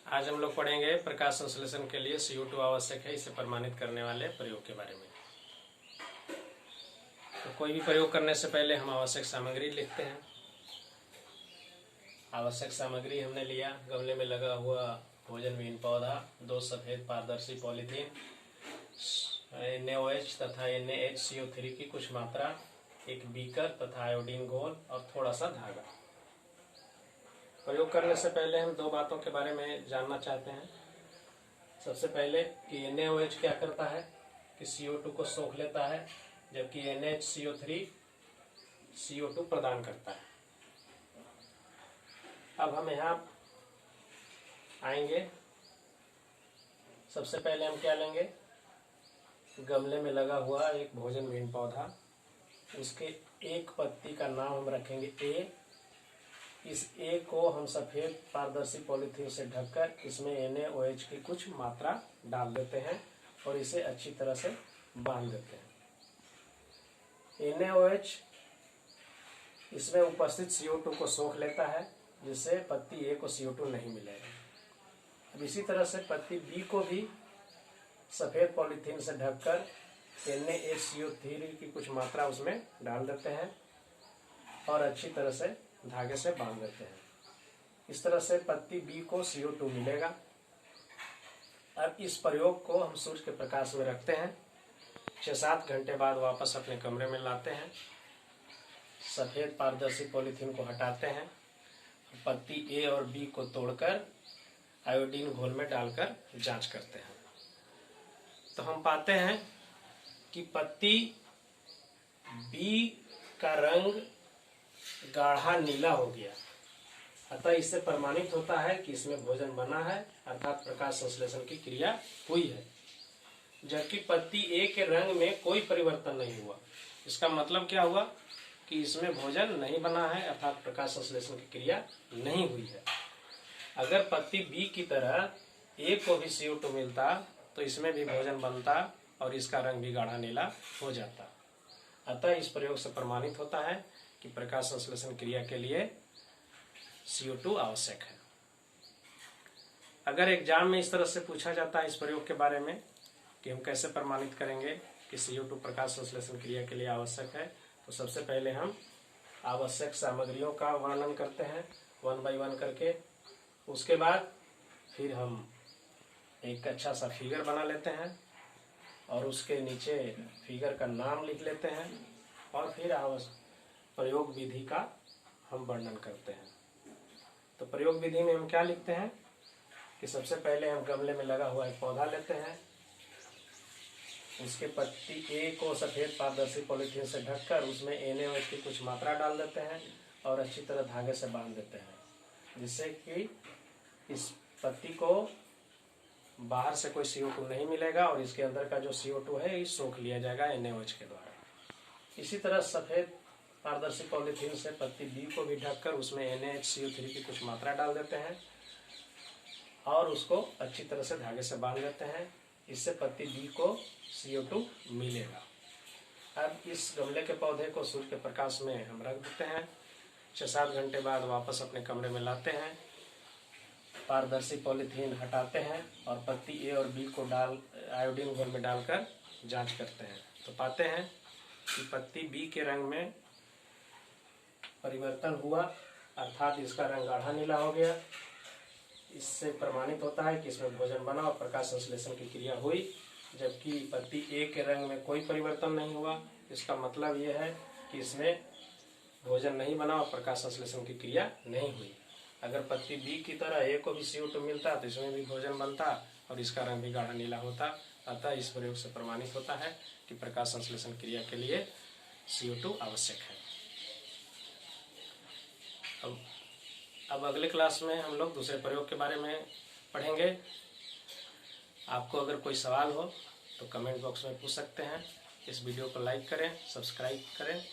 आज हम लोग पढ़ेंगे प्रकाश संश्लेषण के लिए CO2 आवश्यक है, इसे प्रमाणित करने वाले प्रयोग के बारे में। तो कोई भी प्रयोग करने से पहले हम आवश्यक सामग्री लिखते हैं। आवश्यक सामग्री हमने लिया, गमले में लगा हुआ भोजन विहीन पौधा, 2 सफेद पारदर्शी पॉलीथीन, NaOH तथा NaHCO3 की कुछ मात्रा, एक बीकर तथा आयोडीन घोल और थोड़ा सा धागा। प्रयोग करने से पहले हम 2 बातों के बारे में जानना चाहते हैं। सबसे पहले कि NaOH क्या करता है कि CO2 को सोख लेता है, जबकि NaHCO3 CO2 प्रदान करता है। अब हम यहाँ आएंगे। सबसे पहले हम क्या लेंगे, गमले में लगा हुआ एक भोजन विहीन पौधा, उसके एक पत्ती का नाम हम रखेंगे A। इस A को हम सफेद पारदर्शी पॉलीथीन से ढककर इसमें NaOH की कुछ मात्रा डाल देते हैं और इसे अच्छी तरह से बांध देते हैं। NaOH इसमें उपस्थित CO2 को सोख लेता है, जिससे पत्ती A को CO2 नहीं मिलेगा। अब इसी तरह से पत्ती B को भी सफेद पॉलीथीन से ढककर NaHCO3 की कुछ मात्रा उसमें डाल देते हैं और अच्छी तरह से धागे से बांध देते हैं। इस तरह से पत्ती B को CO2 मिलेगा। अब इस प्रयोग को हम सूर्य के प्रकाश में रखते हैं। 6-7 घंटे बाद वापस अपने कमरे में लाते हैं। सफेद पारदर्शी पॉलीथीन को हटाते हैं, पत्ती A और B को तोड़कर आयोडीन घोल में डालकर जांच करते हैं। तो हम पाते हैं कि पत्ती B का रंग गाढ़ा नीला हो गया, अतः इससे प्रमाणित होता है कि इसमें भोजन बना है, अर्थात प्रकाश संश्लेषण की क्रिया हुई है। जबकि पत्ती A के रंग में कोई परिवर्तन नहीं हुआ। इसका मतलब क्या हुआ कि इसमें भोजन नहीं बना है, अर्थात प्रकाश संश्लेषण की क्रिया नहीं हुई है। अगर पत्ती B की तरह A को भी CO2 मिलता तो इसमें भी भोजन बनता और इसका रंग भी गाढ़ा नीला हो जाता। अतः इस प्रयोग से प्रमाणित होता है कि प्रकाश संश्लेषण क्रिया के लिए CO2 आवश्यक है। अगर एग्जाम में इस तरह से पूछा जाता है इस प्रयोग के बारे में कि हम कैसे प्रमाणित करेंगे कि CO2 प्रकाश संश्लेषण क्रिया के लिए आवश्यक है, तो सबसे पहले हम आवश्यक सामग्रियों का वर्णन करते हैं 1 by 1 करके। उसके बाद फिर हम एक अच्छा सा फिगर बना लेते हैं और उसके नीचे फिगर का नाम लिख लेते हैं और फिर प्रयोग विधि का हम वर्णन करते हैं। तो प्रयोग विधि में हम क्या लिखते हैं कि सबसे पहले हम गमले में लगा हुआ एक पौधा लेते हैं, उसके पत्ती A को सफेद पारदर्शी पॉलीथीन से ढककर उसमें NaOH की कुछ मात्रा डाल देते हैं और अच्छी तरह धागे से बांध देते हैं, जिससे कि इस पत्ती को बाहर से कोई CO2 नहीं मिलेगा और इसके अंदर का जो CO2 है ये सोख लिया जाएगा NaOH के द्वारा। इसी तरह सफेद पारदर्शी पॉलीथीन से पत्ती B को भी ढककर उसमें NaHCO3 की कुछ मात्रा डाल देते हैं और उसको अच्छी तरह से धागे से बांध देते हैं, इससे पत्ती B को CO2 मिलेगा। अब इस गमले के पौधे को सूर्य के प्रकाश में हम रख देते हैं। 6-7 घंटे बाद वापस अपने कमरे में लाते हैं, पारदर्शी पॉलीथीन हटाते हैं और पत्ती A और B को आयोडीन घोल में डालकर जांच करते हैं। तो पाते हैं कि पत्ती B के रंग में परिवर्तन हुआ, अर्थात इसका रंग गाढ़ा नीला हो गया। इससे प्रमाणित होता है कि इसमें भोजन बना और प्रकाश संश्लेषण की क्रिया हुई। जबकि पत्ती A के रंग में कोई परिवर्तन नहीं हुआ, इसका मतलब यह है कि इसमें भोजन नहीं बना और प्रकाश संश्लेषण की क्रिया नहीं हुई। अगर पत्ती B की तरह A को भी CO2 मिलता तो इसमें भी भोजन बनता और इसका रंग भी गाढ़ा नीला होता। अतः इस प्रयोग से प्रमाणित होता है कि प्रकाश संश्लेषण क्रिया के लिए CO2 आवश्यक है। अब अगले क्लास में हम लोग दूसरे प्रयोग के बारे में पढ़ेंगे। आपको अगर कोई सवाल हो तो कमेंट बॉक्स में पूछ सकते हैं। इस वीडियो को लाइक करें, सब्सक्राइब करें।